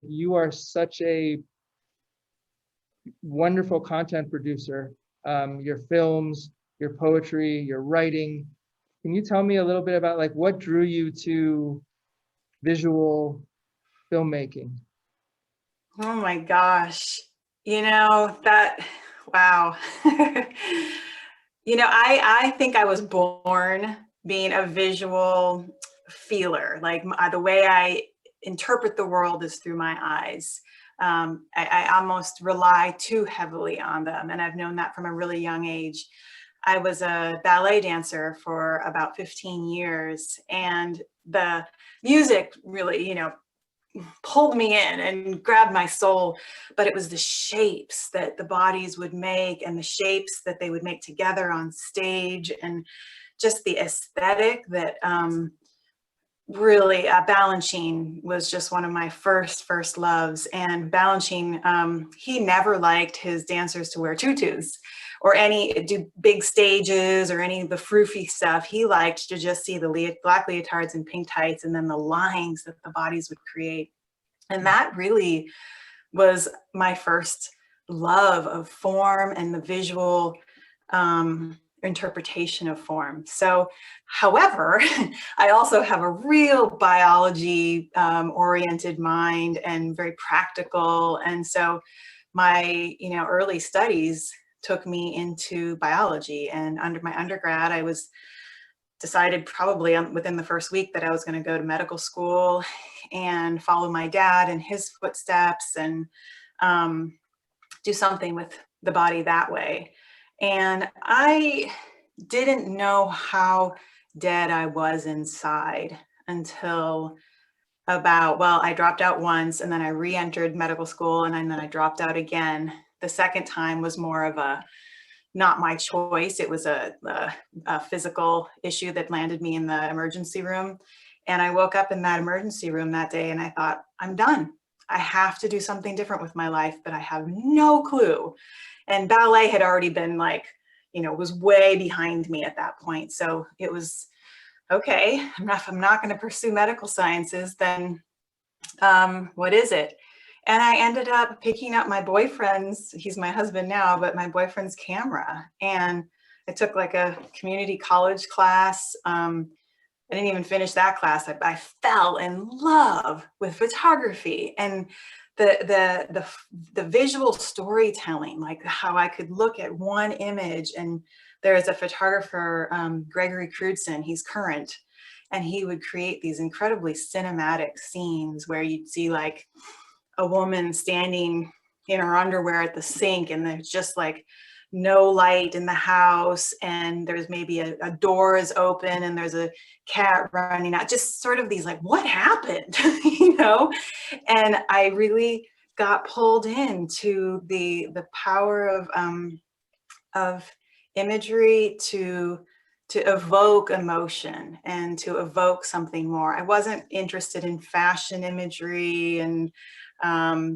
you are such a wonderful content producer. Your films, your poetry, your writing. Can you tell me a little bit about like what drew you to visual filmmaking? Oh my gosh. Wow. I think I was born being a visual feeler. Like the way I interpret the world is through my eyes. I almost rely too heavily on them. And I've known that from a really young age. I was a ballet dancer for about 15 years, and the music really, pulled me in and grabbed my soul, but it was the shapes that the bodies would make and the shapes that they would make together on stage, and just the aesthetic that really Balanchine was just one of my first loves. And Balanchine, he never liked his dancers to wear tutus or do big stages or any of the froofy stuff. He liked to just see the black leotards and pink tights and then the lines that the bodies would create. And that really was my first love of form and the visual interpretation of form. So, however, I also have a real biology oriented mind and very practical. And so my, early studies took me into biology. And under my undergrad, I was decided probably within the first week that I was going to go to medical school and follow my dad in his footsteps and do something with the body that way. And I didn't know how dead I was inside until I dropped out once, and then I re-entered medical school, and then I dropped out again. The second time was more of a not my choice. It was a physical issue that landed me in the emergency room. And I woke up in that emergency room that day and I thought, I'm done. I have to do something different with my life, but I have no clue. And ballet had already been was way behind me at that point. So it was, okay, if I'm not going to pursue medical sciences, then what is it? And I ended up picking up my boyfriend's, he's my husband now, but my boyfriend's camera. And I took like a community college class. I didn't even finish that class. I fell in love with photography and the visual storytelling, like how I could look at one image. And there's a photographer, Gregory Crudson, he's current, and he would create these incredibly cinematic scenes where you'd see like a woman standing in her underwear at the sink, and there's just like no light in the house, and there's maybe a door is open and there's a cat running out, just sort of these like, what happened? And I really got pulled into the power of imagery to evoke emotion and to evoke something more. I wasn't interested in fashion imagery and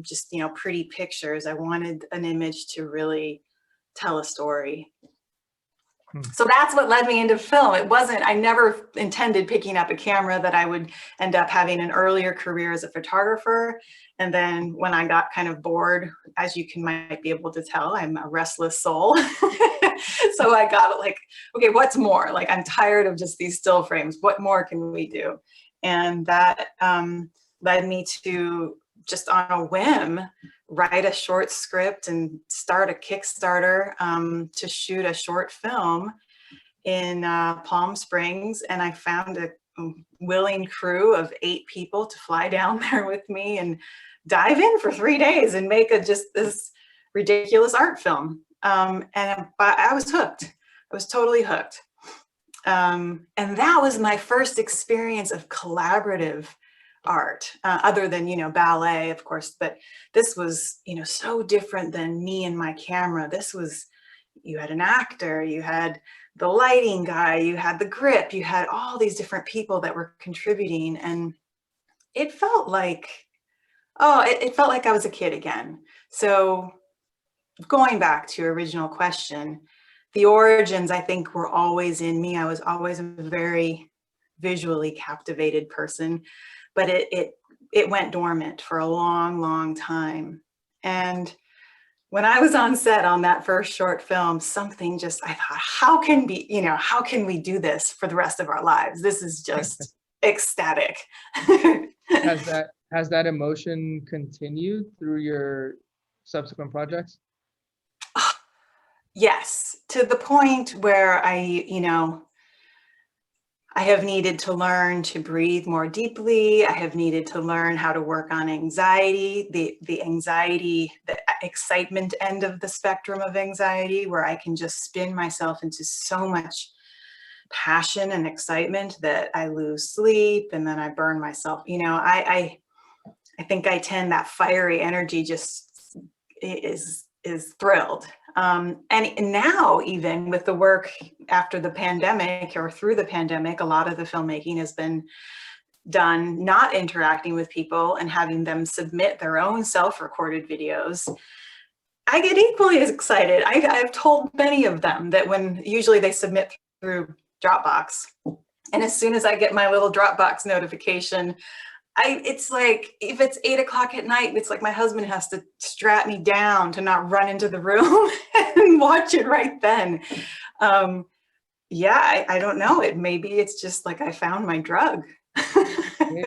just pretty pictures. I wanted an image to really tell a story. So that's what led me into film. I never intended picking up a camera, that I would end up having an earlier career as a photographer. And then when I got kind of bored, as you might be able to tell, I'm a restless soul. So I got like, okay, what's more? Like, I'm tired of just these still frames. What more can we do? And that led me to, just on a whim, write a short script and start a Kickstarter to shoot a short film in Palm Springs. And I found a willing crew of 8 people to fly down there with me and dive in for 3 days and make just this ridiculous art film. And I was hooked. I was totally hooked. And that was my first experience of collaborative art, other than, ballet, of course, but this was, so different than me and my camera. This was, you had an actor, you had the lighting guy, you had the grip, you had all these different people that were contributing. And it felt like, it felt like I was a kid again. So going back to your original question, the origins, I think, were always in me. I was always a very visually captivated person. But it it went dormant for a long, long time. And when I was on set on that first short film, something just, I thought, how can we do this for the rest of our lives? This is just ecstatic. Has that emotion continued through your subsequent projects? Yes, to the point where I have needed to learn to breathe more deeply. I have needed to learn how to work on anxiety, the anxiety, the excitement end of the spectrum of anxiety, where I can just spin myself into so much passion and excitement that I lose sleep and then I burn myself. I think that fiery energy just is thrilled. And now, even with the work after the pandemic or through the pandemic, a lot of the filmmaking has been done not interacting with people and having them submit their own self-recorded videos. I get equally as excited. I've told many of them that when usually they submit through Dropbox, and as soon as I get my little Dropbox notification, it's like, if it's 8 o'clock at night, it's like my husband has to strap me down to not run into the room and watch it right then. I don't know. Maybe it's just like I found my drug.